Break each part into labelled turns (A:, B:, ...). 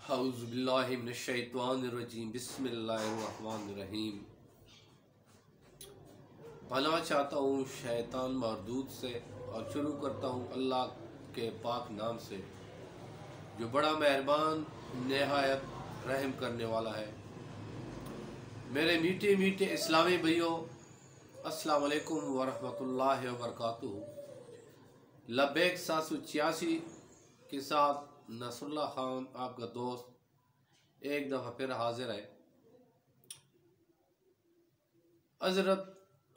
A: औज़ुबिल्लाहि मिनश्शैतानिर्रजीम बिस्मिल्लाहिर्रहमानिर्रहीम। पनाह चाहता हूँ शैतान मरदूद से और शुरू करता हूँ अल्लाह के पाक नाम से जो बड़ा मेहरबान नहायत रहम करने वाला है। मेरे मीठे मीठे इस्लामी भाइयों, अस्सलाम वालेकुम वरहमतुल्लाहि वबरकातुहू। लबैक 786 के साथ नसरुल्लाह खान आपका दोस्त एक दफ़ा फिर हाजिर है। हज़रत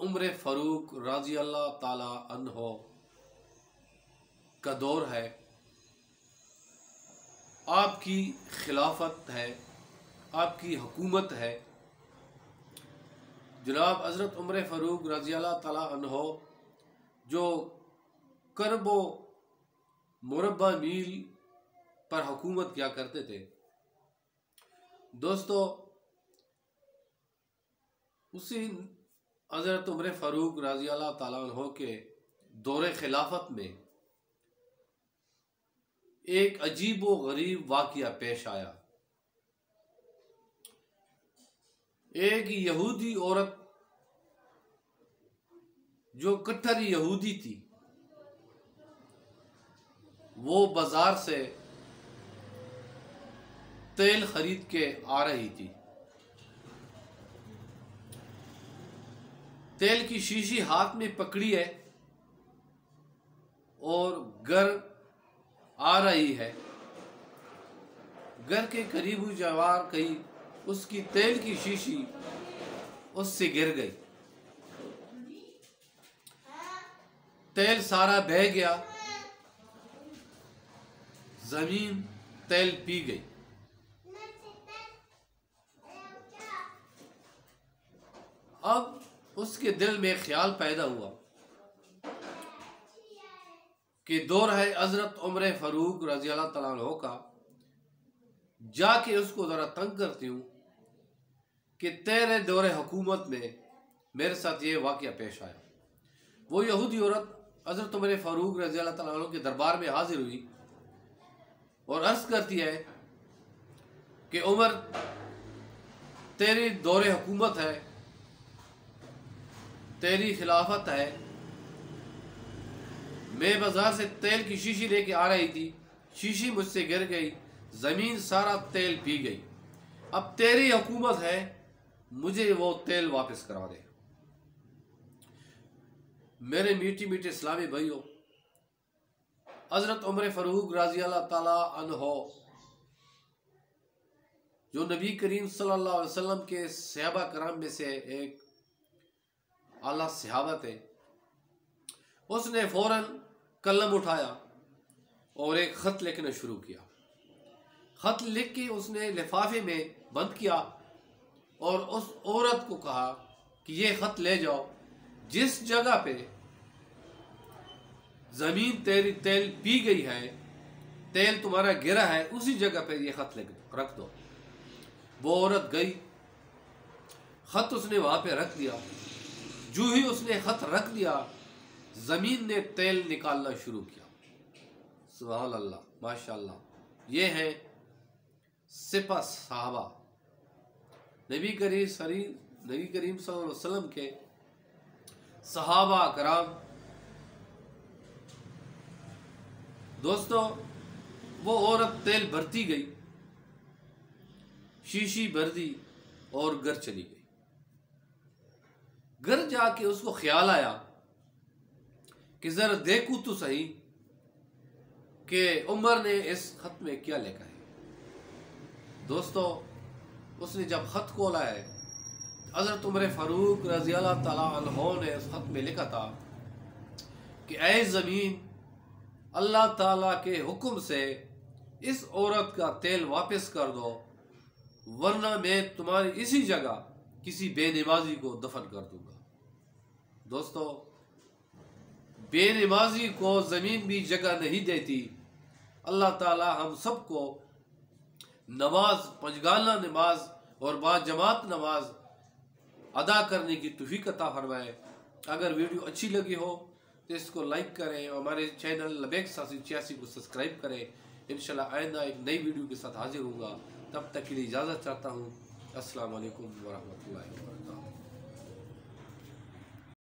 A: उमर फ़ारूक रज़ी अल्लाह ताला अन्हो का दौर है, आपकी खिलाफत है, आपकी हुकूमत है। जनाब हज़रत उमर फ़ारूक रज़ी अल्लाह ताला अन्हो जो करबो मुरब्बा मील पर हुकूमत क्या करते थे। दोस्तों, उसी हज़रत उमर फ़ारूक रज़ी अल्लाह ताला अन्हो के दौरे खिलाफत में एक अजीब व गरीब वाक़या पेश आया। एक यहूदी औरत जो कट्टर यहूदी थी, वो बाजार से तेल खरीद के आ रही थी। तेल की शीशी हाथ में पकड़ी है और घर आ रही है। घर के करीब जवार कहीं उसकी तेल की शीशी उससे गिर गई। तेल सारा बह गया, जमीन तेल पी गई। अब उसके दिल में ख्याल पैदा हुआ कि दौर है हज़रत उमर फ़ारूक रज़ी अल्लाह तआला अन्हु का, जाके उसको ज़रा तंग करती हूँ कि तेरे दौरे हुकूमत में मेरे साथ ये वाक़या पेश आया। वो यहूदी औरत हज़रत उमर फ़ारूक रज़ी अल्लाह तआला अन्हु के दरबार में हाजिर हुई और अर्ज़ करती है कि उमर, तेरी दौरे हुकूमत है, तेरी खिलाफत है। मैं बाजार से तेल की शीशी लेके आ रही थी, शीशी मुझसे गिर गई, जमीन सारा तेल पी गई। अब तेरी हुकूमत है, मुझे वो तेल वापस करा दे। मेरे मीठी मीठे इस्लामी भाइयों, हज़रत उमर फ़ारूक रज़ी अल्लाह ताला अन्हो जो नबी करीम सल्लल्लाहु अलैहि वसल्लम के सहाबा कराम में से एक आला सहाबा थे, उसने फौरन कलम उठाया और एक ख़त लिखना शुरू किया। ख़त लिख के उसने लिफाफे में बंद किया और उस औरत को कहा कि ये ख़त ले जाओ, जिस जगह पे ज़मीन तेरी तेल पी गई है, तेल तुम्हारा गिरा है, उसी जगह पे ये ख़त रख दो। वो औरत गई, ख़त उसने वहाँ पे रख दिया। जो ही उसने ख़त रख दिया, ज़मीन ने तेल निकालना शुरू किया। सुभान अल्लाह, माशाअल्लाह। ये है सिपा सहाबा, नबी करीम सल्लल्लाहु अलैहि वसल्लम के सहाबा कराम। दोस्तों, वो औरत तेल भरती गई, शीशी भर दी और घर चली गई। घर जाके उसको ख्याल आया कि जरा देखूं तो सही कि उमर ने इस खत में क्या लिखा है। दोस्तों, उसने जब खत खोला है, हज़रत उमर फ़ारूक रज़ी अल्लाह ताला अन्हु ने उस खत में लिखा था कि ऐ ज़मीन, अल्लाह ताला के हुक्म से इस औरत का तेल वापस कर दो, वरना मैं तुम्हारी इसी जगह किसी बेनमाजी को दफन कर दूंगा। दोस्तों, बेनमाजी को ज़मीन भी जगह नहीं देती। अल्लाह ताला हम सबको नमाज, पंजगाना नमाज और बाजमात नमाज अदा करने की तौफीक अता फरमाए। अगर वीडियो अच्छी लगी हो तो इसको लाइक करें और हमारे चैनल लबैक 786 को सब्सक्राइब करें। इंशाल्लाह आइंदा एक नई वीडियो के साथ हाजिर होऊंगा। तब तक के लिए इजाज़त चाहता हूँ। अस्सलाम वालेकुम वरहमतुल्लाहि वबरकातुहू।